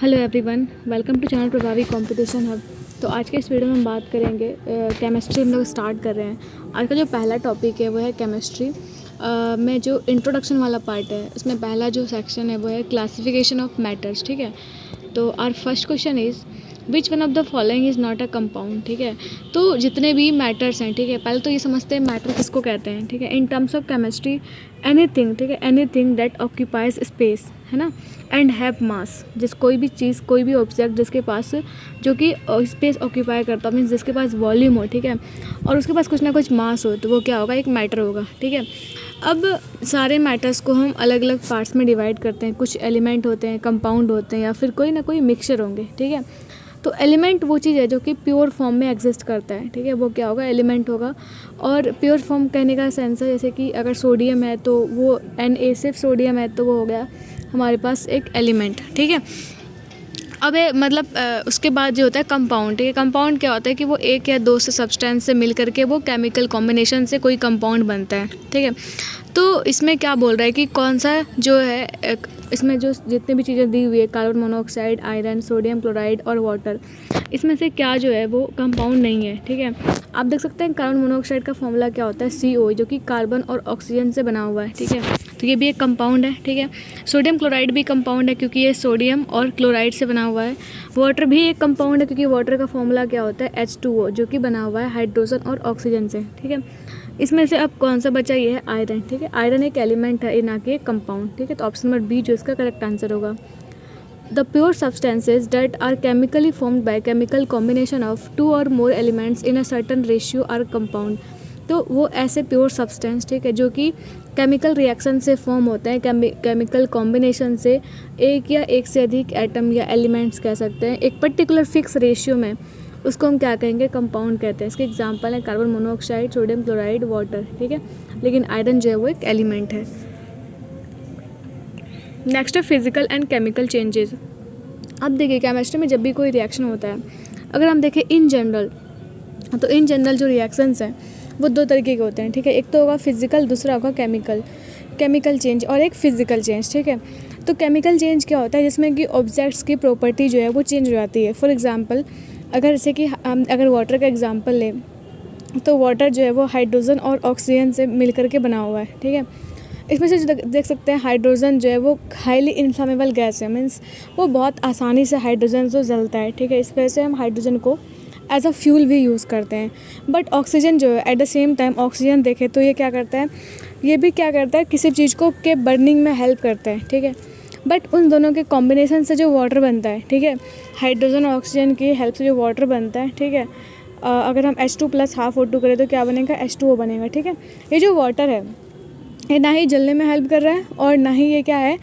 Hello everyone, welcome to channel Prabhavi competition hub. तो आज के इस वीडियो में हम बात करेंगे केमिस्ट्री हम लोग स्टार्ट कर रहे हैं। आज का जो पहला टॉपिक है वो है केमिस्ट्री में जो इंट्रोडक्शन वाला पार्ट है उसमें पहला जो सेक्शन है वो है क्लासिफिकेशन ऑफ मैटर्स। ठीक है, तो our first question is which one of the following is not a compound. ठीक है, तो जितने भी मैटर्स हैं, ठीक है, पहले तो ये समझते हैं मैटर किसको कहते हैं। ठीक है, in terms of chemistry anything, ठीक है, एनीथिंग दैट ऑक्यूपाइज स्पेस, है ना, एंड हैव मास, जिस कोई भी चीज़, कोई भी ऑब्जेक्ट जिसके पास जो कि स्पेस ऑक्यूपाई करता हो, मीन्स जिसके पास वॉल्यूम हो, ठीक है, और उसके पास कुछ ना कुछ मास हो, तो वो क्या होगा, एक मैटर होगा। ठीक है, अब सारे मैटर्स को हम अलग अलग पार्ट्स में डिवाइड करते हैं। कुछ एलिमेंट होते हैं, कंपाउंड होते हैं, या फिर कोई ना कोई मिक्सचर होंगे। ठीक है, तो एलिमेंट वो चीज़ है जो कि प्योर फॉर्म में एग्जिस्ट करता है। ठीक है, वो क्या होगा, एलिमेंट होगा। और प्योर फॉर्म कहने का सेंस है जैसे कि अगर सोडियम है तो वो सिर्फ सोडियम है तो वो हो गया हमारे पास एक एलिमेंट। ठीक है, अब मतलब उसके बाद जो होता है कंपाउंड। ठीक है, कंपाउंड क्या होता है कि वो एक या दो से सब्सटेंस से मिल करके वो केमिकल कॉम्बिनेशन से कोई कंपाउंड बनता है। ठीक है, तो इसमें क्या बोल रहा है कि कौन सा जो है इसमें जो जितनी भी चीज़ें दी हुई है, carbon monoxide, iron, sodium chloride और वाटर, इसमें से क्या जो है वो कंपाउंड नहीं है। ठीक है, आप देख सकते हैं कार्बन मोनोऑक्साइड का फॉर्मूला क्या होता है, CO, जो कि कार्बन और ऑक्सीजन से बना हुआ है। ठीक है, तो ये भी एक कंपाउंड है। ठीक है, सोडियम क्लोराइड भी कंपाउंड है क्योंकि ये सोडियम और क्लोराइड से बना हुआ है। वाटर भी एक कंपाउंड है क्योंकि वाटर का फॉर्मूला क्या होता है, H2O, जो कि बना हुआ है हाइड्रोजन और ऑक्सीजन से। ठीक है, इसमें से अब कौन सा बचा, ये है आयरन। ठीक है, आयरन एक एलिमेंट है, ना कि एक कंपाउंड। ठीक है, तो ऑप्शन नंबर बी जो इसका करेक्ट आंसर होगा। The pure substances that are chemically formed by chemical combination of 2 or more elements in a certain ratio are compound. तो वो ऐसे प्योर सब्सटेंस, ठीक है, जो कि केमिकल रिएक्शन से फॉर्म होते हैं, केमिकल कॉम्बिनेशन से एक या एक से अधिक एटम या एलिमेंट्स कह सकते हैं, एक पर्टिकुलर फिक्स रेशियो में, उसको हम क्या कहेंगे, कंपाउंड कहते हैं। इसके एग्जांपल है carbon monoxide, sodium chloride, water. ठीक है, लेकिन आयरन जो है वो एक एलिमेंट है। नेक्स्ट है फिजिकल एंड केमिकल चेंजेस। अब देखिए केमिस्ट्री में जब भी कोई रिएक्शन होता है, अगर हम देखें इन जनरल, तो इन जनरल जो रिएक्शंस हैं वो दो तरीके के होते हैं। ठीक है, एक तो होगा फिजिकल, दूसरा होगा केमिकल चेंज और एक फिजिकल चेंज। ठीक है, तो केमिकल चेंज क्या होता है, जिसमें कि ऑब्जेक्ट्स की प्रॉपर्टी जो है वो चेंज हो जाती है। फॉर एग्जांपल अगर जैसे कि हम अगर वाटर का एग्जांपल लें, तो वाटर जो है वो हाइड्रोजन और ऑक्सीजन से मिल करके बना हुआ है। ठीक है, इसमें से देख सकते हैं हाइड्रोजन जो है वो हाईली इन्फ्लामेबल गैस है, मीन्स वो बहुत आसानी से हाइड्रोजन जो जलता है। ठीक है, इस वजह से हम हाइड्रोजन को एज अ फ्यूल भी यूज़ करते हैं। बट ऑक्सीजन जो है eight the same time, oxygen देखें तो ये क्या करता है, ये भी क्या करता है, किसी चीज़ को के बर्निंग में हेल्प करता है। ठीक है, बट उन दोनों के कॉम्बिनेशन से जो वाटर बनता है, ठीक है, हाइड्रोजन और ऑक्सीजन की हेल्प से जो वाटर बनता है, ठीक है, अगर हम H2 + ½ O2 करें तो क्या बनेगा, H2O बनेगा। ठीक है, ये जो वाटर है ये ना ही जलने में हेल्प कर रहा है और ना ही ये क्या है,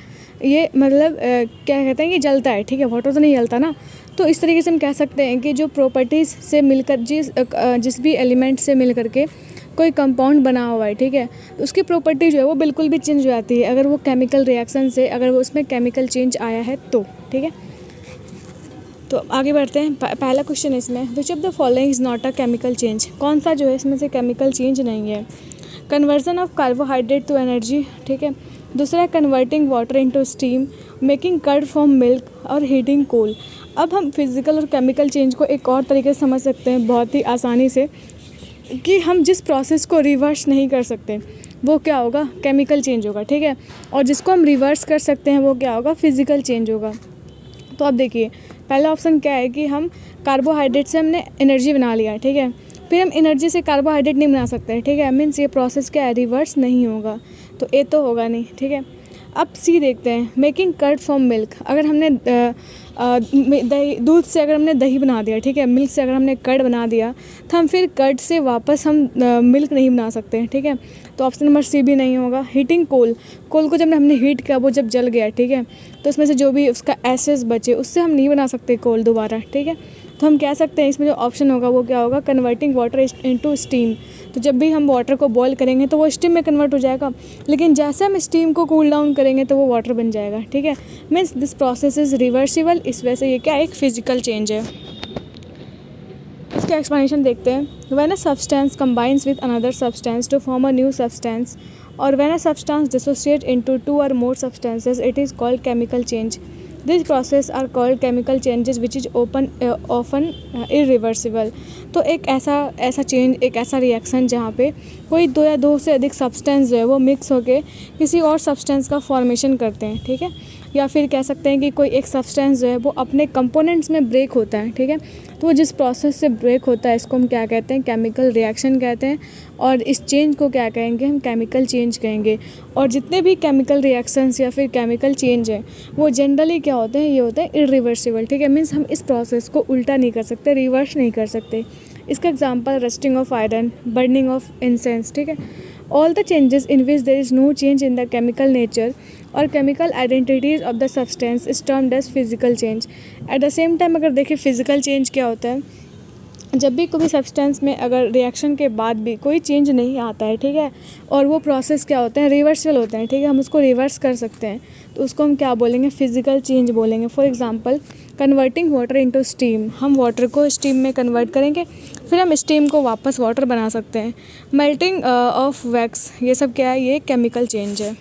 ये मतलब क्या कहते हैं, ये जलता है। ठीक है, वाटर तो नहीं जलता ना। तो इस तरीके से हम कह सकते हैं कि जो प्रॉपर्टीज़ से मिलकर जिस भी एलिमेंट से मिल करके कोई कंपाउंड बना हुआ है, ठीक है, तो उसकी प्रॉपर्टी जो है वो बिल्कुल भी चेंज हो जाती है अगर वो केमिकल रिएक्शन से, अगर वो उसमें केमिकल चेंज आया है तो। ठीक है, तो आगे बढ़ते हैं। पहला क्वेश्चन है इसमें, विच of the following is not a chemical change. कौन सा जो है इसमें से केमिकल चेंज नहीं है। Conversion of carbohydrate to energy. ठीक है, दूसरा है converting water into steam, making curd from milk और हीटिंग कोल। अब हम फिजिकल और केमिकल चेंज को एक और तरीके से समझ सकते हैं बहुत ही आसानी से, कि हम जिस प्रोसेस को रिवर्स नहीं कर सकते वो क्या होगा, केमिकल चेंज होगा। ठीक है, और जिसको हम रिवर्स कर सकते हैं वो क्या होगा, फिजिकल चेंज होगा। तो अब देखिए पहला ऑप्शन क्या है कि हम कार्बोहाइड्रेट से हमने एनर्जी बना लिया। ठीक है, फिर हम एनर्जी से कार्बोहाइड्रेट नहीं बना सकते। ठीक है, मीन्स ये प्रोसेस क्या है, रिवर्स नहीं होगा, तो ए तो होगा नहीं। ठीक है, अब सी देखते हैं, मेकिंग कर्ड फ्रॉम मिल्क। अगर हमने दही, दूध से अगर हमने दही बना दिया, ठीक है, मिल्क से अगर हमने कर्ड बना दिया, तो हम फिर कर्ड से वापस हम मिल्क नहीं बना सकते। ठीक है, तो ऑप्शन नंबर सी भी नहीं होगा। हीटिंग कोल को जब हमने हीट किया, वो जब जल गया, ठीक है, तो उसमें से जो भी उसका एसेस बचे उससे हम नहीं बना सकते कोल दोबारा। ठीक है, तो हम कह सकते हैं इसमें जो ऑप्शन होगा वो क्या होगा, कन्वर्टिंग वाटर इनटू स्टीम। तो जब भी हम वाटर को बॉईल करेंगे तो वो स्टीम में कन्वर्ट हो जाएगा, लेकिन जैसे हम स्टीम को कूल डाउन करेंगे तो वो वाटर बन जाएगा। ठीक है, means this process is reversible. इस वजह से ये क्या एक फिजिकल चेंज है। इसका एक्सप्लेनेशन देखते हैं। When a substance combines with another substance to form a new substance, और when a substance dissociate into 2 or more substances, it is called chemical change. This process are called chemical changes which is often irreversible. तो एक ऐसा change, एक ऐसा reaction जहाँ पे कोई दो या दो से अधिक सब्सटेंस जो है वो मिक्स होके किसी और सब्सटेंस का फॉर्मेशन करते हैं, ठीक है। या फिर कह सकते हैं कि कोई एक सब्सटेंस जो है वो अपने कंपोनेंट्स में ब्रेक होता है, ठीक है। तो वो जिस प्रोसेस से ब्रेक होता है इसको हम क्या कहते हैं, केमिकल रिएक्शन कहते हैं। और इस चेंज को क्या कहेंगे, हम केमिकल चेंज कहेंगे। और जितने भी केमिकल रिएक्शंस या फिर केमिकल चेंज है वो जनरली क्या होते हैं, ये होते हैं इरिवर्सिबल, ठीक है। मीन्स हम इस प्रोसेस को उल्टा नहीं कर सकते, रिवर्स नहीं कर सकते। इसका example rusting of iron, burning of incense, ठीक है। All the changes in which there is no change in the chemical nature और chemical identities of the substance is termed as physical change. At the same time अगर देखें physical change क्या होता है, जब भी कोई सब्सटेंस में अगर रिएक्शन के बाद भी कोई चेंज नहीं आता है, ठीक है, और वो प्रोसेस क्या होते हैं, रिवर्सल होते हैं, ठीक है, हम उसको रिवर्स कर सकते हैं, तो उसको हम क्या बोलेंगे, फिजिकल चेंज बोलेंगे। For example converting water into steam, हम वाटर को स्टीम में कन्वर्ट करेंगे, फिर हम स्टीम को वापस वाटर बना सकते हैं। मेल्टिंग ऑफ वैक्स, ये सब क्या है, ये केमिकल चेंज है।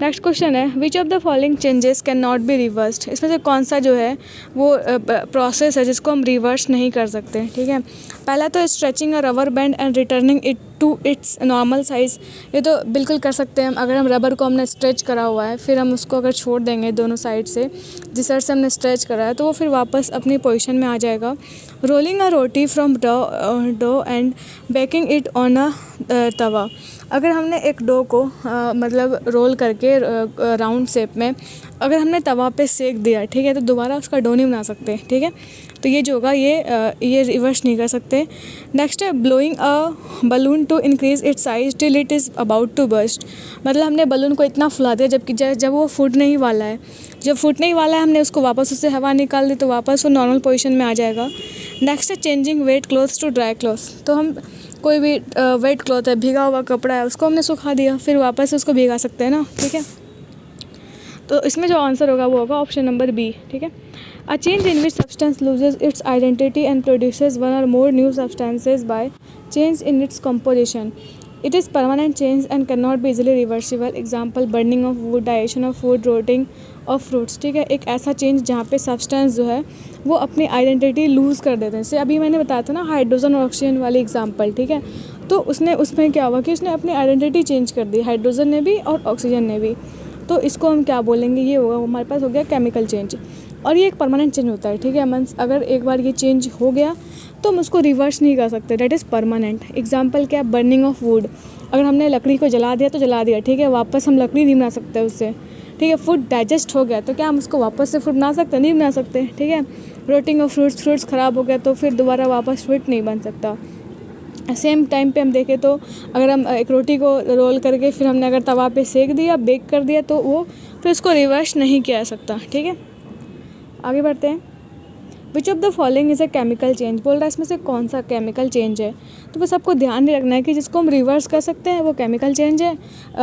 नेक्स्ट क्वेश्चन है, which of the following changes can not be reversed. इसमें से कौन सा जो है वो प्रोसेस है जिसको हम रिवर्स नहीं कर सकते, ठीक है। पहला तो stretching a rubber band and returning it to its normal size. ये तो बिल्कुल कर सकते हैं हम, अगर हम रबर को हमने स्ट्रेच करा हुआ है, फिर हम उसको अगर छोड़ देंगे दोनों साइड से, जिस साइड से हमने स्ट्रेच करा है, तो वो फिर वापस अपनी पोजीशन में आ जाएगा। Rolling a roti from dough and baking it on a tawa. अगर हमने एक डो को मतलब रोल करके राउंड शेप में अगर हमने तवा पे सेक दिया, ठीक है, तो दोबारा उसका डो नहीं बना सकते, ठीक है। तो ये जो होगा ये रिवर्स नहीं कर सकते। नेक्स्ट है blowing a balloon to increase its size till it is about to burst. मतलब हमने बलून को इतना फुला दिया जबकि जब वो फूटने ही वाला है, जब फूटने ही वाला है हमने उसको वापस उससे हवा निकाल दी तो वापस वो नॉर्मल पोजीशन में आ जाएगा। नेक्स्ट है changing wet clothes to dry clothes. तो हम कोई भी वेट क्लॉथ है, भीगा हुआ कपड़ा है, उसको हमने सुखा दिया, फिर वापस उसको भिगा सकते हैं ना, ठीक है। तो इसमें जो आंसर होगा वो होगा ऑप्शन नंबर बी, ठीक है। A change in which substance loses its identity and produces one or more new substances by change in its composition. It is permanent change and can not be easily reversible. Example burning of wood, digestion of food, rotting of fruits, ठीक है। एक ऐसा change जहाँ पे substance जो है वो अपनी आइडेंटिटी लूज़ कर देते हैं। जैसे अभी मैंने बताया था ना हाइड्रोजन और ऑक्सीजन वाली एग्जांपल, ठीक है। तो उसमें क्या हुआ कि उसने अपनी आइडेंटिटी चेंज कर दी, हाइड्रोजन ने भी और ऑक्सीजन ने भी। तो इसको हम क्या बोलेंगे, ये होगा हमारे पास हो गया केमिकल चेंज। और ये एक परमानेंट चेंज होता है, ठीक है। मीन्स अगर एक बार ये चेंज हो गया तो हम उसको रिवर्स नहीं कर सकते, डेट इज़ परमानेंट। एग्जाम्पल क्या है, बर्निंग ऑफ वुड। अगर हमने लकड़ी को जला दिया तो जला दिया, ठीक है, वापस हम लकड़ी नहीं बना सकते उससे, ठीक है। फूड डाइजेस्ट हो गया तो क्या हम उसको वापस से फूड बना सकते, नहीं बना सकते, ठीक है। रोटिंग ऑफ फ्रूट्स ख़राब हो गया तो फिर दोबारा वापस फ्रूट नहीं बन सकता। सेम टाइम पे हम देखें तो अगर हम एक रोटी को रोल करके फिर हमने अगर तवा पे सेक दिया, बेक कर दिया, तो वो फिर उसको रिवर्स नहीं किया जा सकता, ठीक है। आगे बढ़ते हैं। Which of the following is a chemical change. बोल रहा है इसमें से कौन सा केमिकल चेंज है। तो बस आपको ध्यान नहीं रखना है कि जिसको हम रिवर्स कर सकते हैं वो केमिकल चेंज है,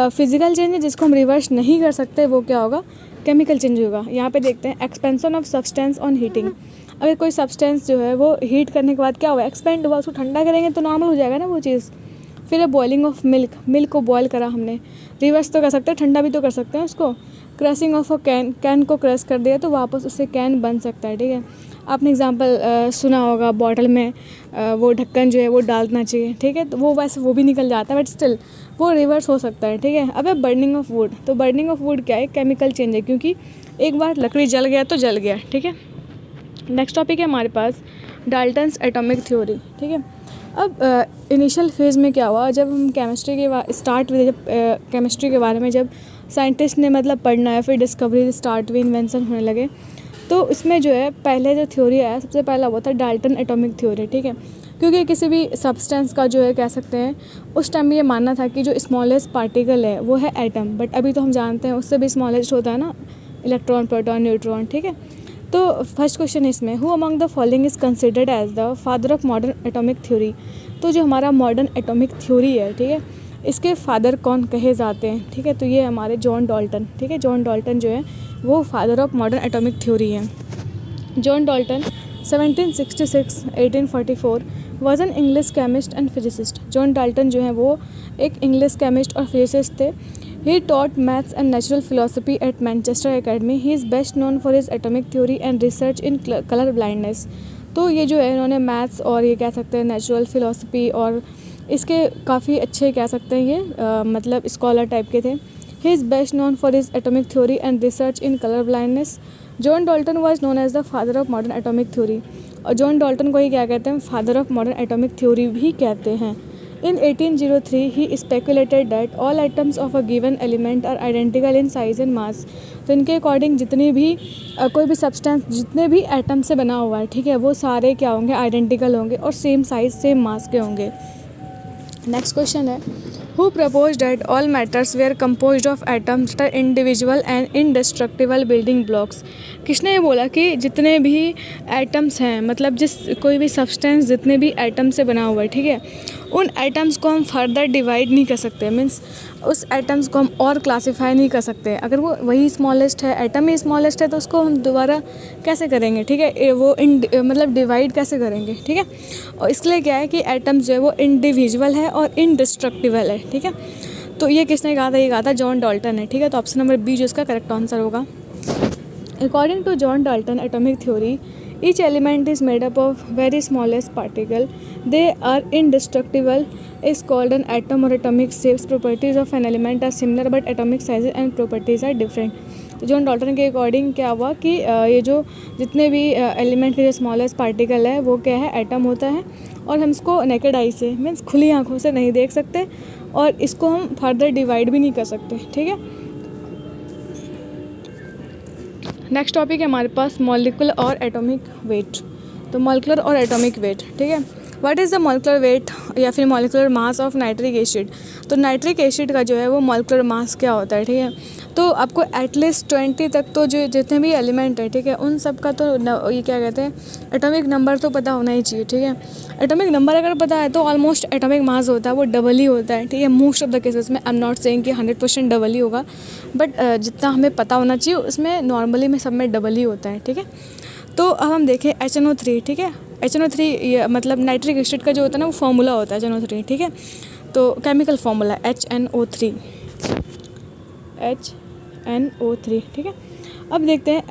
फिजिकल चेंज है जिसको हम रिवर्स नहीं कर सकते वो क्या होगा, केमिकल चेंज होगा। यहाँ पे देखते हैं expansion of substance on heating. अगर कोई सब्सटेंस जो है वो हीट करने के बाद क्या हुआ, एक्सपेंड हुआ, उसको ठंडा करेंगे तो नॉर्मल हो जाएगा ना वो चीज़। फिर है बॉइलिंग ऑफ मिल्क, मिल्क को बॉयल करा हमने, रिवर्स तो कर सकते हैं, ठंडा भी तो कर सकते हैं उसको। Crushing of a can, can को क्रश कर दिया तो वापस उससे कैन बन सकता है, ठीक है। आपने एग्जांपल सुना होगा बॉटल में वो ढक्कन जो है वो डालना चाहिए, ठीक है, तो वो वैसे वो भी निकल जाता है बट स्टिल वो रिवर्स हो सकता है, ठीक है। अब है बर्निंग ऑफ वुड। तो बर्निंग ऑफ वुड क्या है, केमिकल चेंज है, क्योंकि एक बार लकड़ी जल गया तो जल गया, ठीक है। नेक्स्ट टॉपिक है हमारे पास डाल्टन्स एटॉमिक थ्योरी, ठीक है। अब इनिशियल फेज़ में क्या हुआ, जब हम केमिस्ट्री के स्टार्ट हुई, जब केमिस्ट्री के बारे में जब साइंटिस्ट ने मतलब पढ़ना है, फिर डिस्कवरी स्टार्ट हुई, इन्वेंशन होने लगे, तो इसमें जो है पहले जो थ्योरी आया सबसे पहला वो था डाल्टन एटॉमिक थ्योरी, ठीक है। क्योंकि किसी भी सब्सटेंस का जो है कह सकते हैं उस टाइम ये मानना था कि जो स्मॉलेस्ट पार्टिकल है वो है एटम, बट अभी तो हम जानते हैं उससे भी स्मॉलेस्ट होता है ना इलेक्ट्रॉन, प्रोटॉन, न्यूट्रॉन, ठीक है। तो फर्स्ट क्वेश्चन है इसमें, who among the following is considered as the father of modern atomic theory. तो जो हमारा मॉडर्न एटॉमिक थ्योरी है, ठीक है, इसके फादर कौन कहे जाते हैं, ठीक है। तो ये हमारे जॉन डाल्टन, ठीक है। जॉन डाल्टन जो है वो father of modern atomic theory है। John Dalton 1766-1844 was an English chemist and physicist. John Dalton जो है वो एक इंग्लिश केमिस्ट और फिजिसिस्ट थे। He taught maths and natural philosophy at Manchester Academy. He is best known for his atomic theory and research in color blindness. तो ये जो है इन्होंने मैथ्स और ये कह सकते हैं नेचुरल फ़िलासफ़ी और इसके काफ़ी अच्छे कह सकते हैं ये मतलब स्कॉलर टाइप के थे. He is best known for his atomic theory and research in colour blindness. John Dalton was known as the father of modern atomic theory. और जॉन डाल्टन को ही क्या कहते हैं, father of modern atomic theory भी कहते हैं. In 1803, he speculated that all atoms of a given element are identical in size and mass. तो इनके अकॉर्डिंग जितनी भी कोई भी सब्सटेंस जितने भी एटम से बना हुआ है, ठीक है, वो सारे क्या होंगे, आइडेंटिकल होंगे और सेम साइज सेम मास के होंगे. नेक्स्ट क्वेश्चन है, who propose that all matters were composed of atoms that are individual and indestructible building blocks. किसने ये बोला कि जितने भी एटम्स हैं, मतलब जिस कोई भी सब्सटेंस जितने भी एटम से बना हुआ है, ठीक है, उन एटम्स को हम फर्दर डिवाइड नहीं कर सकते. मीन्स उस एटम्स को हम और क्लासीफाई नहीं कर सकते. अगर वो वही स्मॉलेस्ट है, एटम ही स्मॉलेस्ट है, तो उसको हम दोबारा कैसे करेंगे, ठीक है, वो मतलब डिवाइड कैसे करेंगे, ठीक है. और इसलिए क्या है कि एटम्स जो है वो इंडिविजुअल है और इंडिस्ट्रक्टिबल है, ठीक है. तो ये किसने कहा था, ये कहा था जॉन डाल्टन है, ठीक है. तो ऑप्शन नंबर बी जो इसका करेक्ट आंसर होगा. According to John Dalton atomic theory, each element is made up of very smallest particle. They are indestructible, is called an atom or atomic shapes. Properties of an element are similar but atomic sizes and properties are different. तो John Dalton के according क्या हुआ कि ये जो जितने भी element के जो स्मॉलेस्ट पार्टिकल है वो क्या है, एटम होता है. और हम इसको नेकेड आई से मीन्स खुली आंखों से नहीं देख सकते और इसको हम फर्दर डिवाइड भी नहीं कर सकते, ठीक है. नेक्स्ट टॉपिक है हमारे पास मॉलिक्यूलर और एटॉमिक वेट. तो मॉलिक्यूलर और एटॉमिक वेट, ठीक है. What is the molecular weight या फिर molecular mass of nitric acid. तो नाइट्रिक एसिड का जो है वो मॉलिक्यूलर मास क्या होता है, ठीक है. तो आपको एटलीस्ट 20 तक तो जो जितने भी एलिमेंट है, ठीक है, उन सब का तो ये क्या कहते हैं, एटॉमिक नंबर तो पता होना ही चाहिए, ठीक है. एटॉमिक नंबर अगर पता है तो ऑलमोस्ट एटॉमिक मास होता है वो डबल ही होता है, ठीक है. मोस्ट ऑफ द केसेस में आई एम नॉट सेइंग कि 100% डबल ही होगा, बट जितना हमें पता होना चाहिए उसमें नॉर्मली में सब में डबल ही होता है, ठीक है. तो अब हम देखें HNO3, ठीक है. HNO3 मतलब नाइट्रिक एसिड का जो होता है ना वो फार्मूला होता है HNO3, ठीक है. तो केमिकल फार्मूला HNO3, ठीक है. अब देखते हैं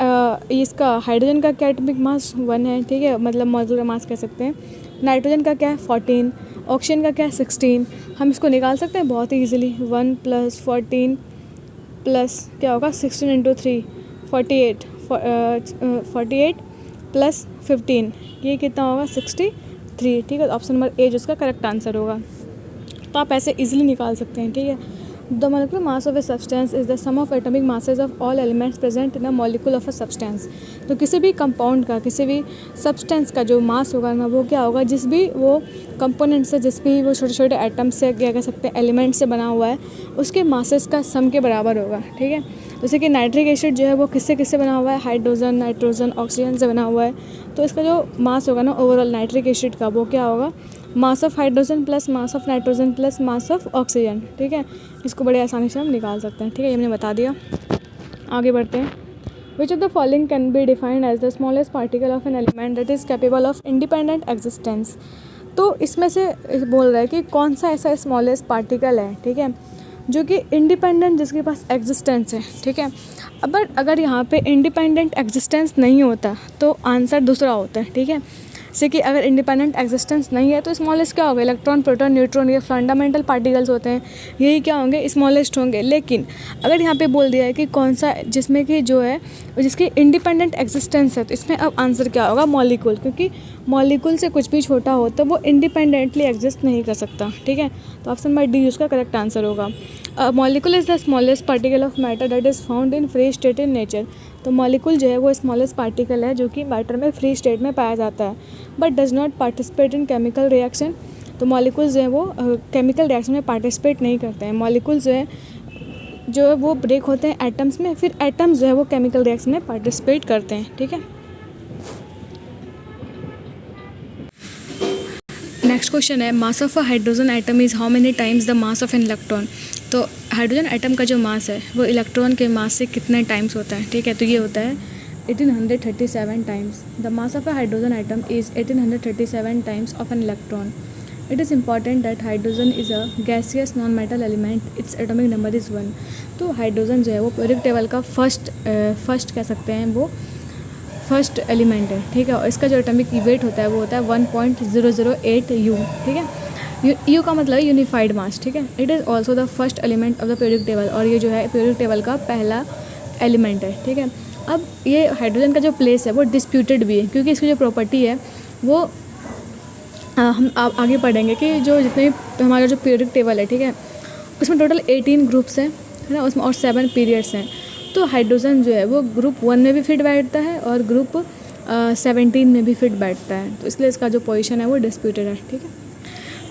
इसका हाइड्रोजन का क्या एटॉमिक मास 1 है, ठीक है, मतलब मॉलिक्यूलर मास कह सकते हैं. नाइट्रोजन का क्या है 14, ऑक्सीजन का क्या है 16. हम इसको निकाल सकते हैं बहुत ही ईजिली. 1 + 14 प्लस क्या होगा 16 × 3 48 प्लस 15 ये कितना होगा 63, ठीक है. ऑप्शन नंबर ए जो इसका करेक्ट आंसर होगा. तो आप ऐसे इजीली निकाल सकते हैं, ठीक है. The molecular mass of a substance is the sum of atomic masses of all elements present in a molecule of a substance. तो किसी भी कंपाउंड का, किसी भी सब्सटेंस का जो मास होगा ना वो क्या होगा, जिस भी वो कंपोनेंट से, जिस भी वो छोटे छोटे एटम से क्या कह सकते हैं एलिमेंट से बना हुआ है उसके मासेस का सम के बराबर होगा, ठीक है. जैसे कि नाइट्रिक एसिड जो है वो किससे बना हुआ है, हाइड्रोजन, नाइट्रोजन, ऑक्सीजन से बना हुआ है. तो इसका जो मास होगा ना ओवरऑल नाइट्रिक एसिड का वो क्या होगा, mass of hydrogen plus mass of nitrogen plus mass of oxygen, ठीक है. इसको बड़े आसानी से हम निकाल सकते हैं, ठीक है. ये मैंने बता दिया. आगे बढ़ते हैं. Which of the following can be defined as the smallest particle of an element that is capable of independent existence. तो इसमें से बोल रहा है कि कौन सा ऐसा स्मॉलेस्ट पार्टिकल है, ठीक है, जो कि इंडिपेंडेंट, जिसके पास एग्जिस्टेंस है, ठीक है. बट अगर यहाँ पे इंडिपेंडेंट एग्जिस्टेंस नहीं होता तो आंसर दूसरा होता है, ठीक है. जैसे कि अगर इंडिपेंडेंट एग्जिस्टेंस नहीं है तो स्मॉलेस्ट क्या होगा, इलेक्ट्रॉन, प्रोटॉन, न्यूट्रॉन, ये फंडामेंटल पार्टिकल्स होते हैं, यही क्या होंगे, स्मॉलेस्ट होंगे. लेकिन अगर यहाँ पे बोल दिया है कि कौन सा जिसमें कि जो है जिसकी इंडिपेंडेंट एग्जिस्टेंस है, तो इसमें अब आंसर क्या होगा, मॉलिक्यूल. क्योंकि मॉलिक्यूल से कुछ भी छोटा हो तो वो इंडिपेंडेंटली एग्जिस्ट नहीं कर सकता, ठीक है. तो ऑप्शन नंबर डी उसका करेक्ट आंसर होगा. Molecule is the smallest particle of matter that is found in free state in nature. तो मॉलिक्यूल जो है वो स्मॉलेस्ट पार्टिकल है जो कि मैटर में फ्री स्टेट में पाया जाता है, but does not participate in chemical reaction. तो मॉलिक्यूल्स जो है वो केमिकल रिएक्शन में पार्टिसिपेट नहीं करते हैं. मॉलिक्यूल्स जो है वो ब्रेक होते हैं एटम्स में, फिर एटम्स जो है वो केमिकल रिएक्शन में पार्टिसिपेट करते हैं, ठीक है. नेक्स्ट क्वेश्चन है, mass of a hydrogen atom is how many times the mass of an electron. तो हाइड्रोजन एटम का जो मास है वो इलेक्ट्रॉन के मास से कितने टाइम्स होता है, ठीक है. तो ये होता है 1837 times. The mass of a hydrogen atom is 1837 times of an electron. It is important that hydrogen is a gaseous non metal element, its atomic number is 1। तो हाइड्रोजन जो है वो पीरियोडिक टेबल का फर्स्ट कह सकते हैं, वो first element है, ठीक है। और इसका जो एटॉमिक वेट होता है वो होता है 1.008 U, ठीक है। यू का मतलब यूनिफाइड मास, ठीक है। It is also the first element of the periodic table, और ये जो है पीरियोडिक टेबल का पहला एलिमेंट है, ठीक है। अब ये हाइड्रोजन का जो प्लेस है वो डिस्प्यूटेड भी है, क्योंकि इसकी जो प्रॉपर्टी है वो हम आगे पढ़ेंगे कि जो जितने हमारा जो पीरियोडिक टेबल है, ठीक है, उसमें टोटल 18 ग्रुप्स हैं, है ना, उसमें और 7 पीरियड्स हैं। तो हाइड्रोजन जो है वो ग्रुप 1 में भी फिट बैठता है और ग्रुप 17 में भी फिट बैठता है, तो इसलिए इसका जो पोजीशन है वो डिस्प्यूटेड है, ठीक है।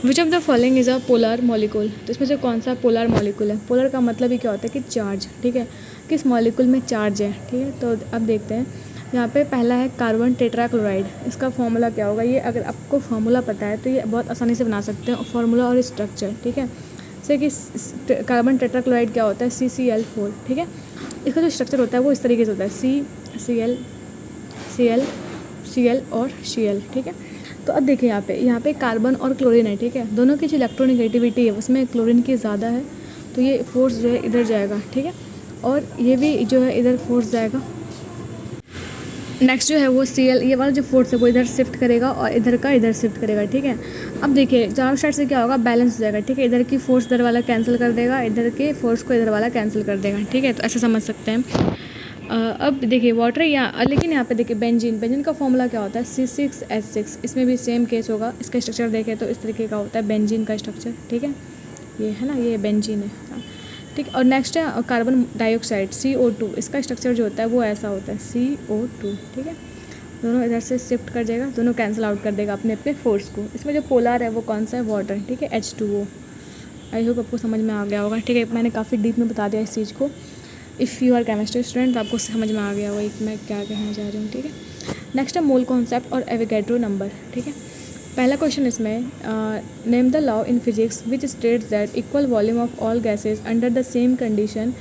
Which of the following is a polar molecule, तो इसमें से कौन सा पोलर मॉलिक्यूल है। पोलर का मतलब ही क्या होता है कि चार्ज, ठीक है, किस मॉलिक्यूल में चार्ज है, ठीक है। तो अब देखते हैं, यहाँ पे पहला है कार्बन टेट्राक्लोराइड। इसका फॉर्मूला क्या होगा, ये अगर आपको फॉर्मूला पता है तो ये बहुत आसानी से बना सकते हैं, फॉर्मूला और स्ट्रक्चर, ठीक है। जैसे कि कार्बन टेट्राक्लोराइड क्या होता है, CCl4, ठीक है। इसका जो स्ट्रक्चर होता है वो इस तरीके से होता है, Cl और Cl, ठीक है। तो अब देखिए यहाँ पे कार्बन और क्लोरीन है, ठीक है। दोनों की जो इलेक्ट्रोनेगेटिविटी है उसमें क्लोरीन की ज़्यादा है, तो ये फोर्स जो है इधर जाएगा, ठीक है, और ये भी जो है इधर फोर्स जाएगा। नेक्स्ट जो है वो Cl, ये वाला जो फोर्स है वो इधर शिफ्ट करेगा और इधर का इधर शिफ्ट करेगा, ठीक है। अब देखिए चारों साइड से क्या होगा, बैलेंस हो जाएगा, ठीक है। इधर की फोर्स इधर वाला कैंसिल कर देगा, इधर के फोर्स को इधर वाला कैंसिल कर देगा, ठीक है। तो ऐसे समझ सकते हैं। अब देखिए वाटर लेकिन यहाँ पे देखिए बेंजीन का फॉर्मूला क्या होता है, C6H6। इसमें भी सेम केस होगा। इसका स्ट्रक्चर देखें तो इस तरीके का होता है बेंजीन का स्ट्रक्चर, ठीक है। ये है ना, ये बेंजीन है, ठीक है। और नेक्स्ट है कार्बन डाइऑक्साइड, CO2। इसका स्ट्रक्चर जो होता है वो ऐसा होता है, CO2, ठीक है। दोनों इधर से शिफ्ट कर जाएगा, दोनों कैंसिल आउट कर देगा अपने अपने फोर्स को। इसमें जो पोलर है वो कौन सा है, वाटर, ठीक है, H2O। आई होप आपको समझ में आ गया होगा, ठीक है। मैंने काफ़ी डीप में बता दिया इस चीज़ को। If you are chemistry student तो आपको समझ में आ गया होगा मैं क्या कहना चाह रही हूँ, ठीक है। नेक्स्ट है मोल कॉन्सेप्ट और एवोगैड्रो नंबर, ठीक है। पहला क्वेश्चन इसमें, name the law in physics which states that equal volume of all gases under the same condition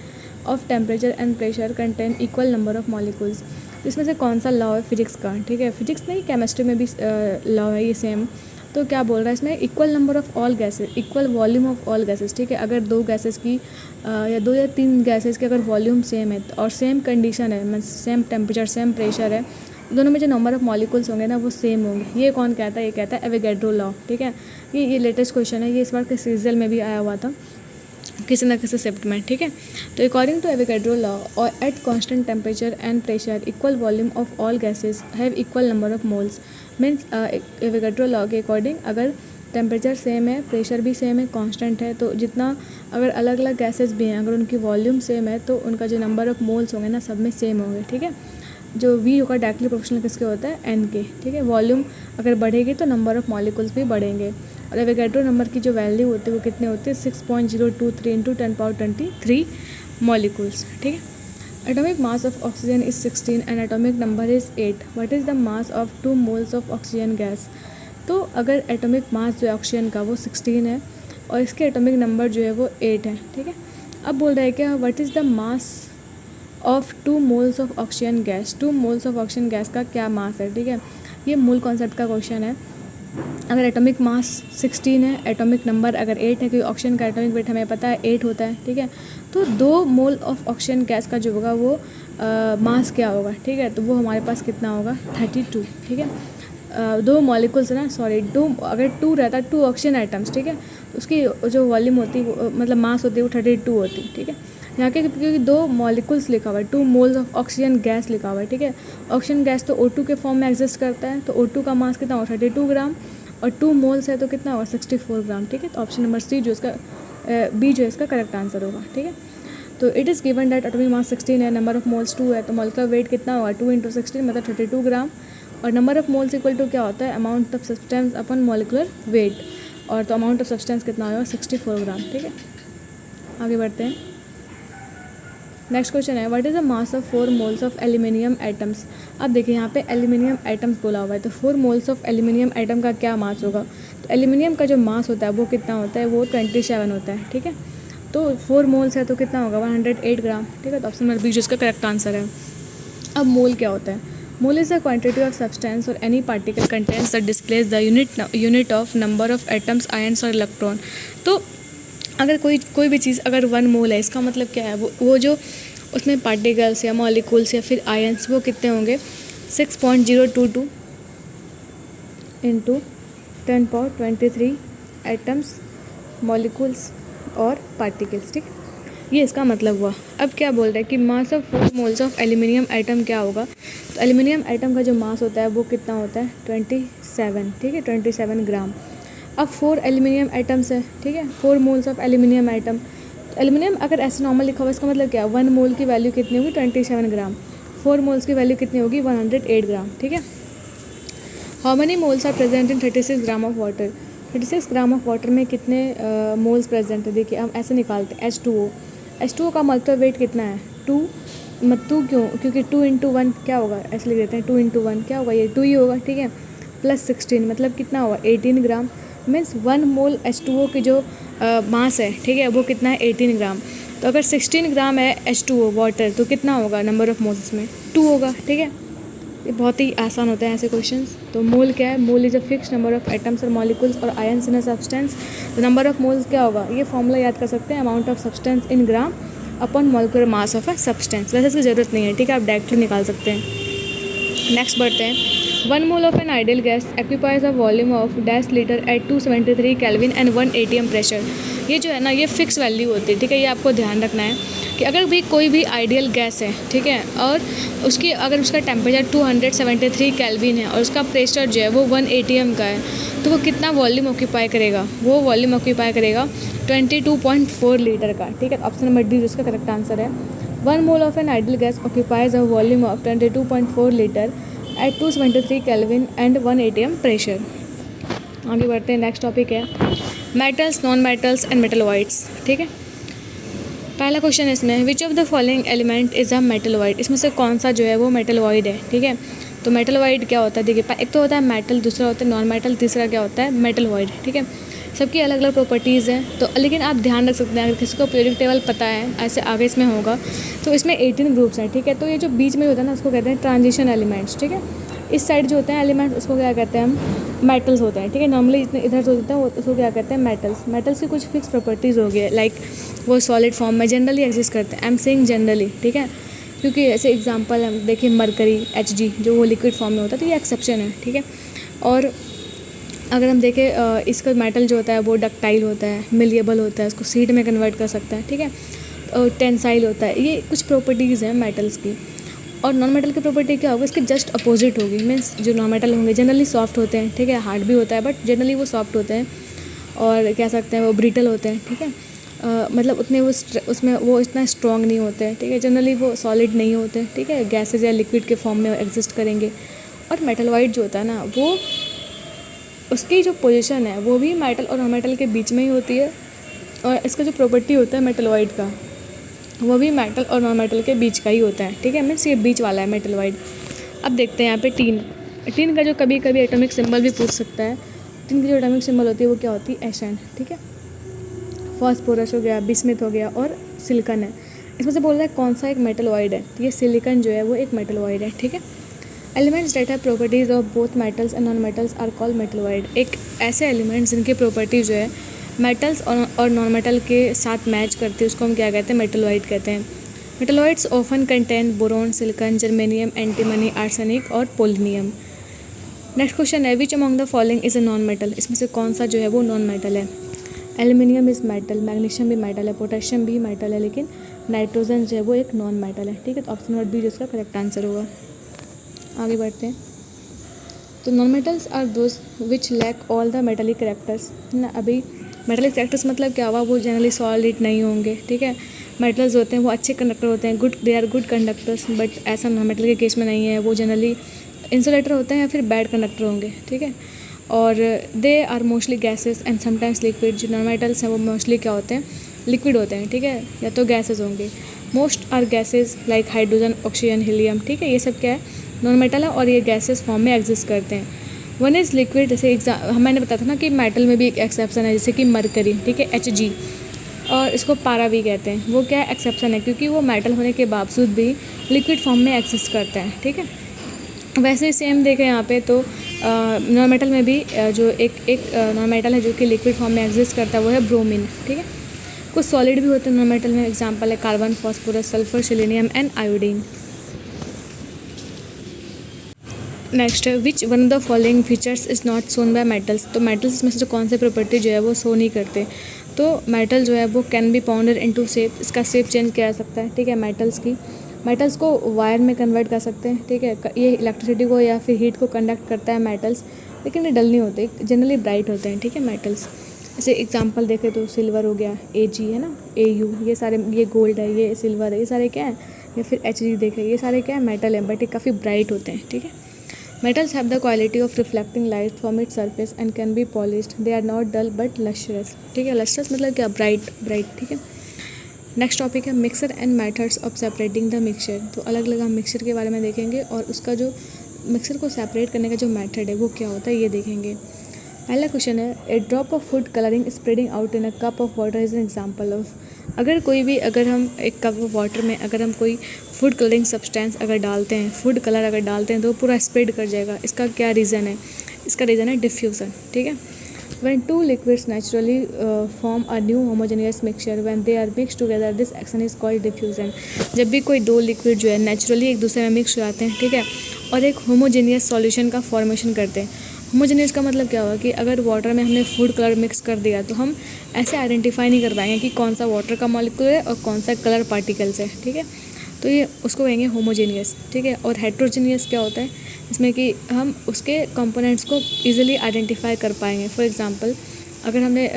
of temperature and pressure contain equal number of molecules. इसमें से कौन सा law है फिजिक्स का, ठीक है। फिजिक्स नहीं, केमिस्ट्री में भी लॉ है ये सेम। तो क्या बोल रहा है इसमें, equal number of all gases, equal volume of all gases, ठीक है। अगर 2 गैसेज की या 2 या 3 गैसेज की अगर वॉल्यूम सेम है और सेम कंडीशन है, means same temperature same pressure है, दोनों में जो नंबर ऑफ मॉलिक्यूल्स होंगे ना वो सेम होंगे। ये कौन कहता है, ये कहता है एवोगैड्रो लॉ, ठीक है। ये लेटेस्ट क्वेश्चन है, ये इस बार के सीरियल में भी आया हुआ था किसी न किसी शिफ्ट में, ठीक है। तो अकॉर्डिंग टू एवोगैड्रो लॉ और at constant temperature and pressure equal volume of all gases have equal number of moles. Means Avogadro law के अकॉर्डिंग अगर टेम्परेचर सेम है, प्रेशर भी सेम है, कांस्टेंट है, तो जितना अगर अलग अलग गैसेस भी हैं, अगर उनकी वॉल्यूम सेम है तो उनका जो नंबर ऑफ मोल्स होंगे ना सब में सेम होंगे, ठीक है। जो V होगा डायरेक्टली प्रोपोर्शनल किसके होता है, N के, ठीक है। वॉल्यूम अगर बढ़ेगी तो नंबर ऑफ मॉलिक्यूल्स भी बढ़ेंगे। और एवोगैड्रो नंबर की जो वैल्यू होती है वो कितने होती है, 6.023 इंटू 10⁻23 मॉलिक्यूल्स, ठीक है। Atomic mass of oxygen is 16 and atomic number is 8। What is the mass of 2 moles of oxygen gas. तो अगर एटॉमिक मास जो है ऑक्सीजन का वो 16 है और इसके एटॉमिक नंबर जो है वो 8 है, ठीक है। अब बोल रहा है क्या, what is the mass of 2 moles of oxygen gas. 2 moles of oxygen gas का क्या मास है, ठीक है। ये मूल कॉन्सेप्ट का क्वेश्चन है। अगर एटॉमिक मास 16 है, एटॉमिक नंबर अगर 8 है, क्योंकि ऑक्सीजन का एटॉमिक वेट हमें पता है 8 होता है, ठीक है। तो 2 मोल ऑफ ऑक्सीजन गैस का जो होगा वो मास क्या होगा, ठीक है। तो वो हमारे पास कितना होगा, 32, ठीक है। 2 मॉलिक्यूल्स है ना, सॉरी 2, अगर 2 रहता है 2 ऑक्सीजन आइटम्स, ठीक है, तो उसकी जो वॉल्यूम होती है मतलब मास होती है वो 32 होती है, ठीक है। यहाँ के क्योंकि 2 मॉलिक्यूल्स लिखा हुआ है, 2 मोल्स ऑफ ऑक्सीजन गैस लिखा हुआ है, ठीक है। ऑक्सीजन गैस तो O2 के फॉर्म में एग्जिस्ट करता है, तो O2 का मास कितना होगा, 32 ग्राम, और 2 मोल्स है तो कितना होगा, 64 ग्राम, ठीक है। तो ऑप्शन नंबर C जो इसका B जो है इसका करेक्ट आंसर होगा, ठीक है। तो it is given that atomic mass 16 है, नंबर ऑफ मोल्स 2 है, तो मॉलिक्यूलर वेट कितना होगा, 2 × 16 मतलब 32 ग्राम, और number of moles equal to क्या होता है, amount of substance upon molecular weight, और तो अमाउंट ऑफ सब्सटेंस कितना होगा, 64 ग्राम, ठीक है। आगे बढ़ते हैं। नेक्स्ट क्वेश्चन है, what is the mass of 4 moles of aluminium atoms. अब देखिए यहाँ पे एल्यूमिनियम एटम्स बोला हुआ है, तो 4 मोल्स ऑफ एल्यूमिनियम एटम का क्या मास होगा। तो एल्यूमिनियम का जो मास होता है वो कितना होता है, वो 27 होता है, ठीक है। तो 4 मोल्स है तो कितना होगा, 108 ग्राम, ठीक है। तो ऑप्शन नंबर B जो इसका करेक्ट आंसर है। अब मोल क्या होता है, mole is the quantity of substance और any particle contents that displace the unit of number of atoms, ions और इलेक्ट्रॉन। तो अगर कोई भी चीज़ अगर 1 मोल है, इसका मतलब क्या है, वो जो उसमें पार्टिकल्स या मॉलिक्यूल्स या फिर आयन्स वो कितने होंगे, 6.022 इंटू 10⁻23 एटम्स, मॉलिक्यूल्स और पार्टिकल्स। ठीक, ये इसका मतलब हुआ। अब क्या बोल रहा है कि mass of 4 moles of aluminium atom क्या होगा। तो एल्यूमिनियम एटम का जो मास होता है वो कितना होता है, 27। ठीक है, 27 ग्राम। अब 4 एल्यूमिनियम एटम्स है, ठीक है, 4 मोल्स ऑफ एल्यूमिनियम एटम। तो एल्यूमिनियम अगर ऐसे नॉर्मल लिखा हुआ, इसका मतलब क्या है, 1 मोल की वैल्यू कितनी होगी, 27 ग्राम। 4 मोल्स की वैल्यू कितनी होगी, 108 ग्राम। ठीक है। How many moles are present in 36 gram of water. 36 gram of water में कितने मोल्स प्रेजेंट है। देखिए हम ऐसे निकालते हैं, H2O। H2O का मोलेक्युलर वेट कितना है, 2। टू क्यों, क्योंकि 2 × 1 क्या होगा, ऐसे लिख देते हैं, 2 × 1 क्या होगा, ये 2 ही होगा। ठीक है, प्लस 16 मतलब कितना होगा, 18 ग्राम। मीन्स 1 मोल H2O की जो मास है, ठीक है, वो कितना है, 18 ग्राम। तो अगर 16 ग्राम है H2O वाटर, तो कितना होगा नंबर ऑफ मोल्स में, 2 होगा। ठीक है, ये बहुत ही आसान होते हैं ऐसे क्वेश्चंस। तो मोल क्या है, mole is a fix number of atoms और मॉलिक्यूल्स और आयंस इन अ सब्सटेंस। तो नंबर ऑफ मोल्स क्या होगा, ये फॉर्मूला याद कर सकते हैं, amount of substance in gram upon molecular mass of a substance. वैसे इसकी ज़रूरत नहीं है, ठीक है, आप डायरेक्टली निकाल सकते हैं। नेक्स्ट बढ़ते हैं। 1 mole of an ideal gas occupies a volume of dash litre at 273 kelvin and 1 atm pressure. ये जो है ना, ये फिक्स वैल्यू होती है। ठीक है, ये आपको ध्यान रखना है कि अगर भी कोई भी आइडियल गैस है, ठीक है, और उसकी अगर उसका टेम्परेचर 273 केल्विन है और उसका प्रेशर जो है वो 1 atm का है, तो वो कितना वॉल्यूम ऑक्यूपाई करेगा, वो वॉल्यूम ऑक्यूपाई करेगा 22.4 लीटर का। ठीक है, ऑप्शन नंबर डी जिसका करेक्ट आंसर है। 1 mole of an ideal gas occupies a volume of 22.4 litre at 273 kelvin and 1 atm pressure. आगे बढ़ते हैं, नेक्स्ट टॉपिक है metals, non metals and metalloids. ठीक है, पहला क्वेश्चन है इसमें, विच of the following element is a metalloid. इसमें से कौन सा जो है वो मेटलॉइड है। ठीक है, तो मेटलॉइड क्या होता है, देखिए एक तो होता है मेटल, दूसरा होता है नॉन मेटल, तीसरा क्या होता है, मेटलॉइड। ठीक है, सबकी अलग अलग प्रॉपर्टीज़ हैं। तो लेकिन आप ध्यान रख सकते हैं, अगर किसी को पीरियोडिक टेबल पता है, ऐसे आगे इसमें होगा, तो इसमें 18 ग्रुप्स हैं। ठीक है, तो ये जो बीच में होता है ना, उसको कहते हैं ट्रांजिशन एलिमेंट्स। ठीक है, इस साइड जो होते हैं एलिमेंट्स, उसको क्या कहते हैं हम, मेटल्स होते हैं। ठीक है, नॉर्मली इतने इधर जो होता है वो उसको क्या कहते हैं, मेटल्स। मेटल्स की कुछ फिक्स प्रॉपर्टीज़ हो गई, लाइक वो सॉलिड फॉर्म में जनरली एग्जिस्ट करते हैं। आई एम सेइंग जनरली, ठीक है, क्योंकि ऐसे एग्जांपल हम देखें, मरकरी Hg जो वो लिक्विड फॉर्म में होता है, तो ये एक्सेप्शन है। ठीक है, और अगर हम देखें इसका मेटल जो होता है वो डक्टाइल होता है, मिलिएबल होता है, उसको सीड में कन्वर्ट कर सकता है। ठीक है, और टेंसाइल होता है। ये कुछ प्रॉपर्टीज़ हैं मेटल्स की। और नॉन मेटल की प्रॉपर्टी क्या होगी, इसके जस्ट अपोजिट होगी। मीन्स जो नॉन मेटल होंगे जनरली सॉफ्ट होते हैं। ठीक है, हार्ड भी होता है, बट जनरली वो सॉफ्ट होते हैं, और कह सकते हैं वो ब्रिटल होते हैं। ठीक है, मतलब उतने वो उसमें वो इतना स्ट्रॉन्ग नहीं होते हैं। ठीक है, जनरली वो सॉलिड नहीं होते। ठीक है, गैसेज या लिक्विड के फॉर्म में एग्जिस्ट करेंगे। और मेटलॉइड जो होता है ना, वो उसकी जो पोजीशन है वो भी मेटल और नॉन मेटल के बीच में ही होती है। और इसका जो प्रॉपर्टी होता है मेटलॉइड का, वो भी मेटल और नॉन मेटल के बीच का ही होता है। ठीक है, मीन्स ये बीच वाला है मेटलॉइड। अब देखते हैं यहाँ पे टीन का जो कभी कभी एटॉमिक सिंबल भी पूछ सकता है। टीन की जो एटॉमिक सिंबल होती है वो क्या होती है, Sn। ठीक है, फॉस्फोरस हो गया, बिस्मिथ हो गया, और सिलिकॉन है। इसमें से बोल रहा है कौन सा एक मेटलॉइड है, तो ये सिलिकॉन जो है वो एक मेटलॉइड है। ठीक है, elements that have properties of both metals and non metals are called metalloid. एक ऐसे एलिमेंट्स जिनकी प्रॉपर्टी जो है मेटल्स और नॉन मेटल के साथ मैच करती है, उसको हम क्या कहते हैं, मेटलॉइड कहते हैं। Metalloids often contain boron, silicon, germanium, antimony, arsenic और पोलिनियम। नेक्स्ट क्वेश्चन है, which among the following is a non metal. इसमें से कौन सा जो है वो नॉन मेटल है। एल्यूमिनियम इज़ मेटल, मैग्नीशियम भी मेटल है, पोटेशियम भी मेटल है, लेकिन नाइट्रोजन जो है वो एक नॉन मेटल है। ठीक है, तो ऑप्शन नंबर बी जिसका करेक्ट आंसर होगा। आगे बढ़ते हैं, तो non metals are those which lack all the metallic characters ना। अभी मेटेलिक कैरेक्टर्स मतलब क्या हुआ, वो जनरली सॉलिड नहीं होंगे। ठीक है, मेटल्स होते हैं वो अच्छे कंडक्टर होते हैं, they are good conductors, but ऐसा नॉन मेटल के केस में नहीं है, वो जनरली इंसुलेटर होते हैं या फिर बैड कंडक्टर होंगे। ठीक है, और they are mostly gases and sometimes liquid. जो नॉन मेटल्स हैं वो मोस्टली क्या होते हैं, लिक्विड होते हैं। ठीक है, या तो गैसेस होंगे। Most are gases like hydrogen, oxygen, helium. ठीक है, ये सब क्या है, नॉन मेटल है, और ये गैसेस फॉर्म में एग्जिस्ट करते हैं। वन इज़ लिक्विड, जैसे मैंने बताया था ना कि मेटल में भी एक एक्सेप्शन है, जैसे कि मरकरी। ठीक है, Hg, और इसको पारा भी कहते हैं। वो क्या एक्सेप्शन है, क्योंकि वो मेटल होने के बावजूद भी लिक्विड फॉर्म में एग्जिस्ट करता है। ठीक है, वैसे ही सेम देखें यहाँ पे तो नॉन मेटल में भी जो एक नॉन मेटल है जो कि लिक्विड फॉर्म में एग्जिस्ट करता है वो है ब्रोमीन, ठीक है। कुछ सॉलिड भी होते हैं नॉन मेटल में, एग्जांपल है carbon, phosphorus, sulphur, selenium and iodine. Next है which one of the following features is not shown by metals. तो मेटल्स में से जो कौन से प्रॉपर्टी जो है वो शो नहीं करते। तो मेटल जो है वो can be pounded into shape, इसका शेप चेंज किया जा सकता है, ठीक है। मेटल्स को वायर में कन्वर्ट कर सकते हैं, ठीक है। ये इलेक्ट्रिसिटी को या फिर हीट को कंडक्ट करता है मेटल्स, लेकिन ये डल नहीं होते, जनरली ब्राइट होते हैं, ठीक है मेटल्स। जैसे एग्जांपल देखें तो सिल्वर हो गया, Ag है ना, Au, ये सारे, ये गोल्ड है, ये सिल्वर है, ये सारे क्या है, या फिर Hg देखें, ये सारे क्या है, मेटल है, बट ये काफ़ी ब्राइट होते हैं, ठीक है। Metals have the quality of reflecting light from its surface and can be polished. They are not dull but lustrous, ठीक है। lustrous मतलब क्या, ब्राइट, ठीक है। नेक्स्ट टॉपिक है mixer and methods of separating the mixture. तो अलग अलग हम मिक्सचर के बारे में देखेंगे और उसका जो मिक्सर को सेपरेट करने का जो मेथड है वो क्या होता है ये देखेंगे। पहला क्वेश्चन है a drop of food colouring spreading out in a cup of water is an example of. अगर हम एक कप ऑफ वाटर में अगर हम कोई फूड कलरिंग सब्सटेंस अगर डालते हैं, फूड कलर अगर डालते हैं तो वो पूरा स्प्रेड कर जाएगा। इसका क्या रीज़न है? इसका रीज़न है डिफ्यूज़न, ठीक है। When two liquids naturally form a new homogeneous mixture, when they are mixed together, this action is called diffusion. जब भी कोई दो लिक्विड जो है नेचुरली एक दूसरे में मिक्स हो जाते हैं, ठीक है, और एक होमोजेनियस सॉल्यूशन का फॉर्मेशन करते हैं। होमोजेनियस का मतलब क्या होगा कि अगर वाटर में हमने फूड कलर मिक्स कर दिया तो हम ऐसे आइडेंटिफाई नहीं कर पाएंगे कि कौन सा वाटर का मॉलिक्यूल है और कौन सा कलर पार्टिकल्स है, ठीक है। तो ये उसको कहेंगे होमोजेनियस, ठीक है। और हेट्रोजेनियस क्या होता है? इसमें कि हम उसके कंपोनेंट्स को इजीली आइडेंटिफाई कर पाएंगे। फॉर एग्जांपल अगर हमने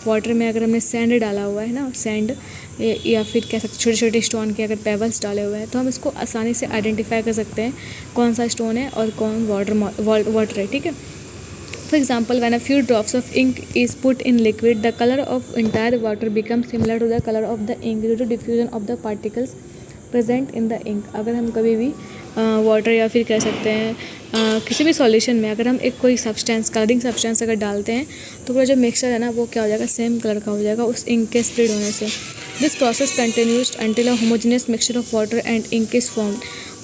वाटर में अगर हमने सैंड डाला हुआ है ना, सैंड या फिर कह सकते छोटे छोटे स्टोन के अगर पेबल्स डाले हुए हैं तो हम इसको आसानी से आइडेंटिफाई कर सकते हैं कौन सा स्टोन है और कौन वाटर है, ठीक है। For example when a few drops of ink is put in liquid the colour of entire water become similar to the colour of the ink due to diffusion of the particles present in the ink. अगर हम कभी भी water या फिर कह सकते हैं किसी भी सॉल्यूशन में अगर हम एक कोई सब्सटेंस, कलरिंग सब्सटेंस अगर डालते हैं तो पूरा जो मिक्सचर है ना वो क्या हो जाएगा, सेम कलर का हो जाएगा उस इंक के स्प्रेड होने से। This process continues until a homogeneous mixture of water and ink is formed.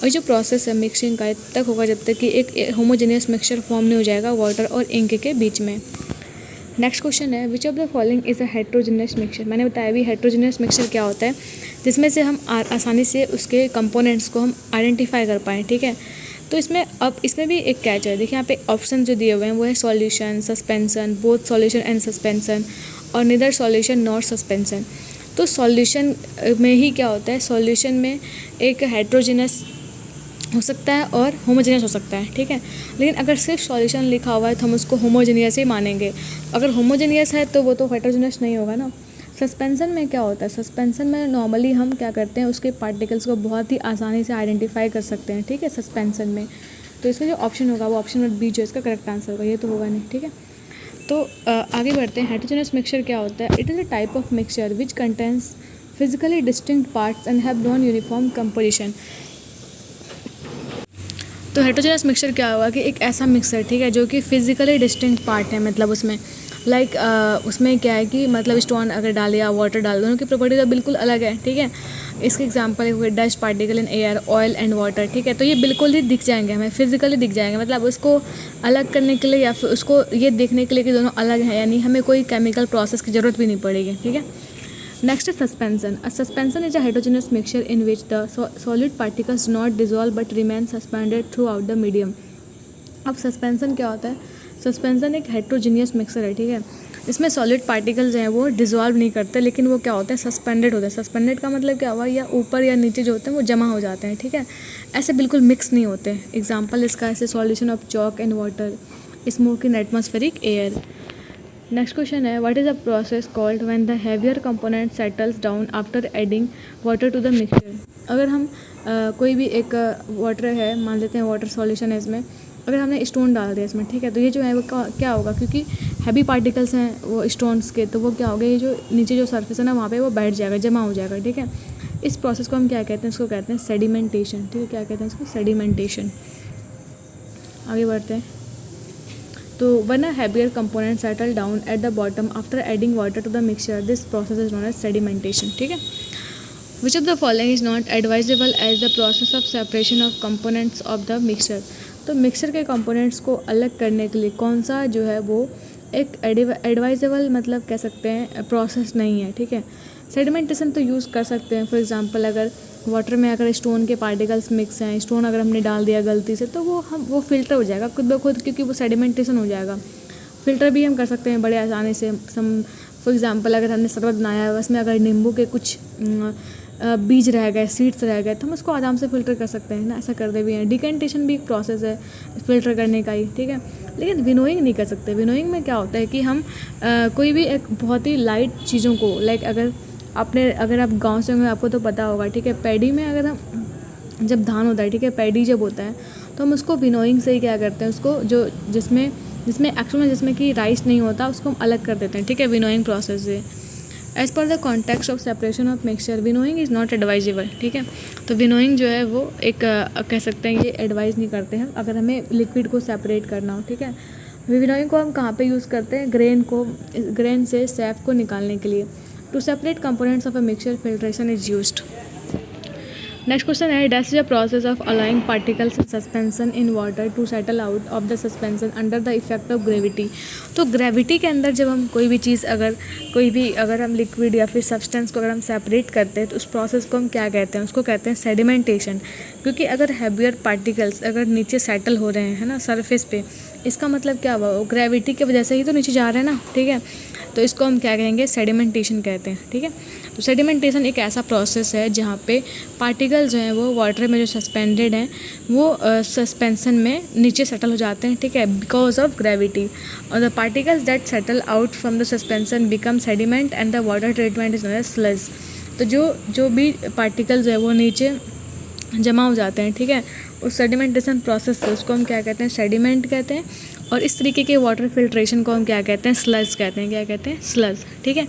और जो प्रोसेस है मिक्सिंग का तब होगा जब तक कि एक होमोजेनियस मिक्सचर फॉर्म नहीं हो जाएगा वाटर और इंक के बीच में। नेक्स्ट क्वेश्चन है which of the following is a heterogeneous mixture. मैंने बताया भी हेट्रोजेनियस मिक्सचर क्या होता है, जिसमें से हम आसानी से उसके कंपोनेंट्स को हम आइडेंटिफाई कर पाएँ, ठीक है। तो इसमें भी एक कैच है, देखिए यहाँ पे ऑप्शन जो दिए हुए हैं वो है solution, suspension, both solution and suspension और निदर सॉल्यूशन नॉर सस्पेंसन। तो सॉल्यूशन में ही क्या होता है, सॉल्यूशन में एक हेट्रोजेनस हो सकता है और होमोजेनियस हो सकता है, ठीक है। लेकिन अगर सिर्फ सॉल्यूशन लिखा हुआ है तो हम उसको होमोजेनियस ही मानेंगे। अगर होमोजेनियस है तो वो तो हेट्रोजेनियस नहीं होगा ना। सस्पेंसन में क्या होता है, सस्पेंसन में नॉर्मली हम क्या करते हैं उसके पार्टिकल्स को बहुत ही आसानी से आइडेंटिफाई कर सकते हैं, ठीक है, सस्पेंसन में। तो इसका जो ऑप्शन होगा वो ऑप्शन नंबर बी जो इसका करेक्ट आंसर होगा, ये तो होगा नहीं, ठीक है। तो आगे बढ़ते हैं। हेट्रोजेनियस मिक्सचर क्या होता है? It is a type of mixture which contains physically distinct parts and have non uniform composition. तो हेट्रोजेनियस मिक्सचर क्या होगा कि एक ऐसा मिक्सचर, ठीक है, जो कि फिजिकली डिस्टिंक्ट पार्ट है, मतलब उसमें उसमें क्या है कि मतलब स्टोन अगर डाले या वाटर डाल, दोनों की प्रॉपर्टी तो बिल्कुल अलग है, ठीक है। इसके एग्जांपल है dust particle in air, oil and water, ठीक है। तो ये बिल्कुल ही दिख जाएंगे, हमें फिजिकली दिख जाएंगे, मतलब उसको अलग करने के लिए या फिर उसको ये देखने के लिए कि दोनों अलग हैं, यानी हमें कोई केमिकल प्रोसेस की ज़रूरत भी नहीं पड़ेगी, ठीक है। नेक्स्ट है suspension. A suspension is a heterogeneous mixture in which the solid particles not dissolve but remain suspended through out the medium. अब सस्पेंसन क्या होता है? सस्पेंसन एक हेट्रोजेनियस मिक्सचर है, ठीक है। इसमें सॉलिड पार्टिकल्स हैं वो डिजॉल्व नहीं करते, लेकिन वो क्या होता है, सस्पेंडेड होते हैं। सस्पेंडेड का मतलब क्या हुआ, या ऊपर या नीचे जो होते हैं वो जमा हो जाते हैं, ठीक है, ऐसे बिल्कुल मिक्स नहीं होते। एग्जाम्पल इसका ऐसे solution of chalk and water, smoke in atmospheric air. Next question है what is a process called when the heavier component settles down after adding water to the mixture. अगर हम कोई भी एक वाटर है, मान लेते हैं वाटर सॉल्यूशन है, इसमें अगर हमने स्टोन डाल दिया इसमें, ठीक है, तो ये जो है वो क्या होगा, क्योंकि हैवी पार्टिकल्स हैं वो स्टोन्स के, तो वो क्या होगा, ये जो नीचे जो सरफेस है ना वहाँ पे वो बैठ जाएगा, जमा हो जाएगा, ठीक है। इस प्रोसेस को हम क्या कहते हैं, इसको कहते हैं सेडिमेंटेशन, ठीक है। क्या कहते हैं इसको? सेडिमेंटेशन। आगे बढ़ते हैं। तो when a heavier component settle down at the bottom after adding water to the mixture, this process is known as sedimentation, ठीक है। Which of the following is not advisable as the process of separation of components of the mixture. तो mixture के components को अलग करने के लिए कौन सा जो है वो एक एडवाइजेबल मतलब कह सकते हैं प्रोसेस नहीं है, ठीक है। सेडिमेंटेशन तो यूज़ कर सकते हैं, फॉर एग्जांपल अगर वाटर में अगर स्टोन के पार्टिकल्स मिक्स हैं, स्टोन अगर हमने डाल दिया गलती से, तो वो फ़िल्टर हो जाएगा खुद ब खुद, क्योंकि वो सेडिमेंटेशन हो जाएगा। फ़िल्टर भी हम कर सकते हैं बड़े आसानी से। फॉर एग्जांपल अगर हमने शरबत बनाया है, उसमें अगर नींबू के कुछ बीज रह गए, सीड्स रह गए, तो हम उसको आराम से फ़िल्टर कर सकते हैं ना, ऐसा करते भी हैं। डिकेंटेशन भी एक प्रोसेस है फ़िल्टर करने का ही, ठीक है। लेकिन विनोइंग नहीं कर सकते। विनोइंग में क्या होता है कि हम कोई भी एक बहुत ही लाइट चीज़ों को, लाइक अगर आप गांव से होंगे आपको तो पता होगा, ठीक है। पैडी में अगर हम जब धान होता है, ठीक है, पैडी जब होता है तो हम उसको विनोइंग से ही क्या करते हैं, उसको जो जिसमें एक्चुअल में जिसमें कि राइस नहीं होता उसको हम अलग कर देते हैं, ठीक है, विनोइंग प्रोसेस से। As per the context of separation of mixture winnowing is not advisable, ठीक है। तो विनोइंग जो है वो एक कह सकते हैं ये एडवाइस नहीं करते हैं अगर हमें लिक्विड को सेपरेट करना हो, ठीक है। विनोइंग को हम कहाँ पे यूज़ करते हैं, ग्रेन से सैफ को निकालने के लिए। To separate components of a mixture filtration is used. Next question है, dash the process of allowing particles in suspension in water to settle out of the suspension under the effect of gravity. तो gravity के अंदर जब हम कोई भी चीज़ अगर हम लिक्विड या फिर सब्सटेंस को अगर हम सेपरेट करते हैं तो उस प्रोसेस को हम क्या कहते हैं, उसको कहते हैं सेडिमेंटेशन। क्योंकि अगर हैवियर पार्टिकल्स अगर नीचे सेटल हो रहे हैं, है ना, सरफेस पे, इसका मतलब क्या हुआ, वो ग्रेविटी की वजह से ही तो नीचे जा रहे हैं ना, ठीक है। तो इसको हम क्या कहेंगे, सेडिमेंटेशन कहते हैं, ठीक है। तो सेडिमेंटेशन एक ऐसा प्रोसेस है जहाँ पे पार्टिकल्स जो हैं वो वाटर में जो सस्पेंडेड हैं वो सस्पेंशन में नीचे सेटल हो जाते हैं, ठीक है, बिकॉज ऑफ ग्रेविटी। और the particles that settle out from the suspension become sediment and the water treatment is known as sludge. तो जो भी पार्टिकल्स है वो नीचे जमा हो जाते हैं, ठीक है, उस सेडिमेंटेशन प्रोसेस से, उसको हम क्या कहते हैं, सेडिमेंट कहते हैं। और इस तरीके के वाटर फिल्ट्रेशन को हम क्या कहते हैं, स्लज कहते हैं। क्या कहते हैं, स्लज, ठीक है।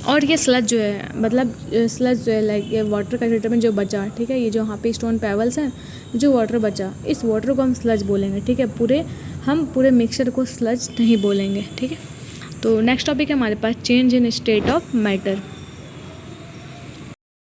और ये स्लज जो है मतलब स्लज जो है लाइक ये वाटर का ट्रीटमेंट जो बचा, ठीक है, ये जो यहाँ पे स्टोन पेबल्स हैं, जो वाटर बचा, इस वाटर को हम स्लज बोलेंगे, ठीक है। हम पूरे मिक्सचर को स्लज नहीं बोलेंगे, ठीक है। तो नेक्स्ट टॉपिक है हमारे पास change in state of matter.